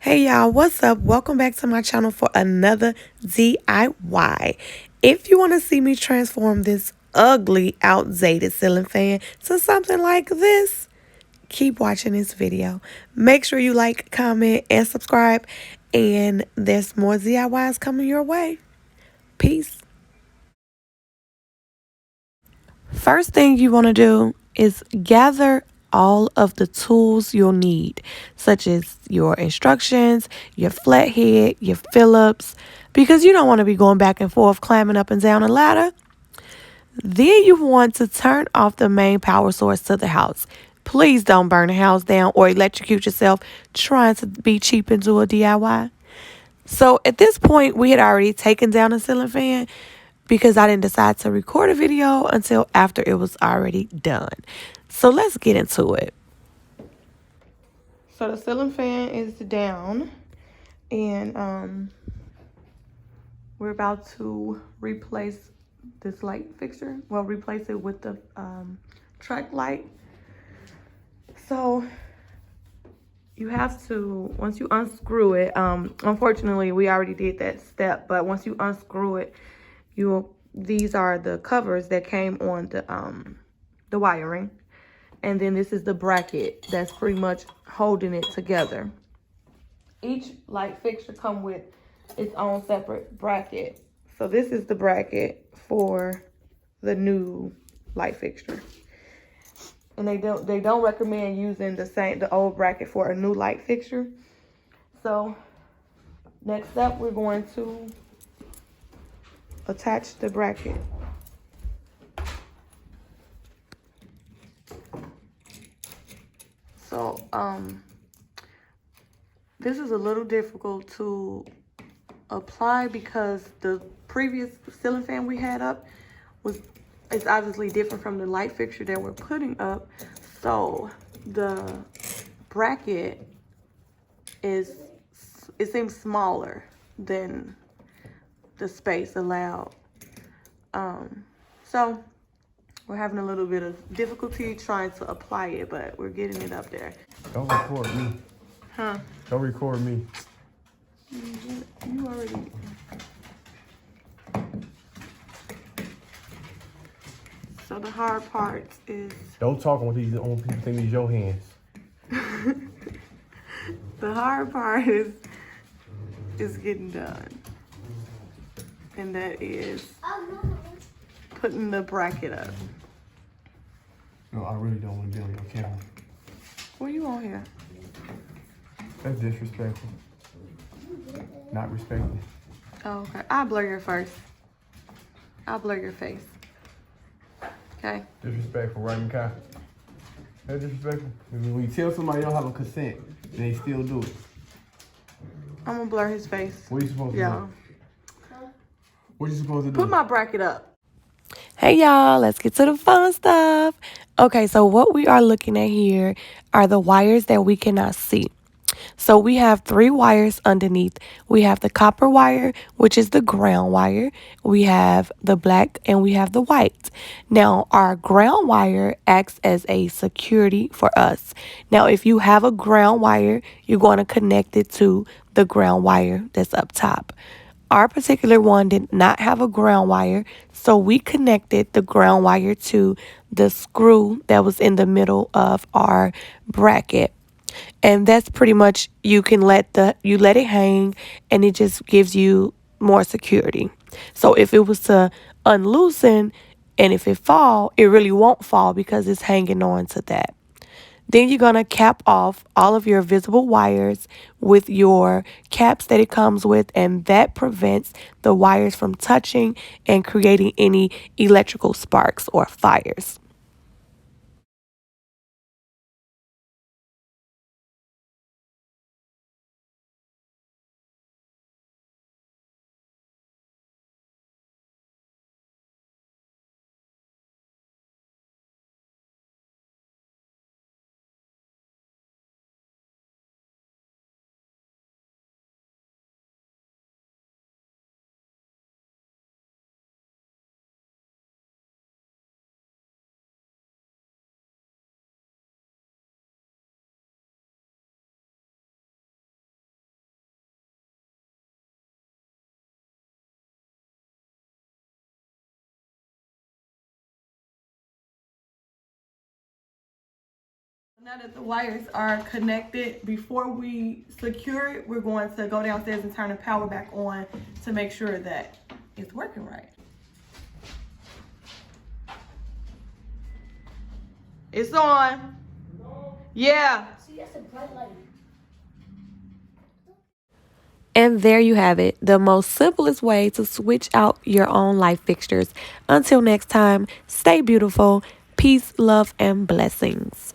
Hey y'all, what's up? Welcome back to my channel for another DIY. If you want to see me transform this ugly, outdated ceiling fan to something like this, keep watching this video. Make sure you like, comment, and subscribe. And there's more DIYs coming your way. Peace. First thing you want to do is gather all of the tools you'll need, such as your instructions, your flathead, your Phillips, because you don't want to be going back and forth climbing up and down a ladder. Then you want to turn off the main power source to the house. Please don't burn the house down or electrocute yourself trying to be cheap and do a DIY. So at this point, we had already taken down the ceiling fan because I didn't decide to record a video until after it was already done. So let's get into it. So the ceiling fan is down, and we're about to replace this light fixture. Well, replace it with the track light. So you have to, once you unscrew it, unfortunately we already did that step, but once you unscrew it, these are the covers that came on the wiring, and then this is the bracket that's pretty much holding it together. Each light fixture come with its own separate bracket. So this is the bracket for the new light fixture. And they don't recommend using the old bracket for a new light fixture. So next up, we're going to attach the bracket. So this is a little difficult to apply because the previous ceiling fan we had up it's obviously different from the light fixture that we're putting up. So the bracket it seems smaller than the space allowed. So we're having a little bit of difficulty trying to apply it, but we're getting it up there. Don't record me. Huh? Don't record me. You already... So the hard part is... Don't talk on these on people think these your hands. The hard part is getting done. And that is putting the bracket up. No, I really don't want to be on your camera. What are you on here? That's disrespectful. Not respectful. Oh, okay. I'll blur your face. I'll blur your face. Okay. Disrespectful, right, Kai? That's disrespectful. When you tell somebody you don't have a consent, they still do it. I'm gonna blur his face. What are you supposed to do? What are you supposed to do? Put my bracket up. Hey y'all, let's get to the fun stuff. Okay, so what we are looking at here are the wires that we cannot see. So we have 3 wires underneath. We have the copper wire, which is the ground wire. We have the black and we have the white. Now, our ground wire acts as a security for us. Now, if you have a ground wire, you're going to connect it to the ground wire that's up top. Our particular one did not have a ground wire, so we connected the ground wire to the screw that was in the middle of our bracket. And that's pretty much, you let it hang and it just gives you more security. So if it was to unloosen and if it fall, it really won't fall because it's hanging on to that. Then you're going to cap off all of your visible wires with your caps that it comes with, and that prevents the wires from touching and creating any electrical sparks or fires. Now that the wires are connected, before we secure it, we're going to go downstairs and turn the power back on to make sure that it's working right. It's on. Yeah. See, that's a bright light. And there you have it, the most simplest way to switch out your own light fixtures. Until next time, stay beautiful. Peace, love, and blessings.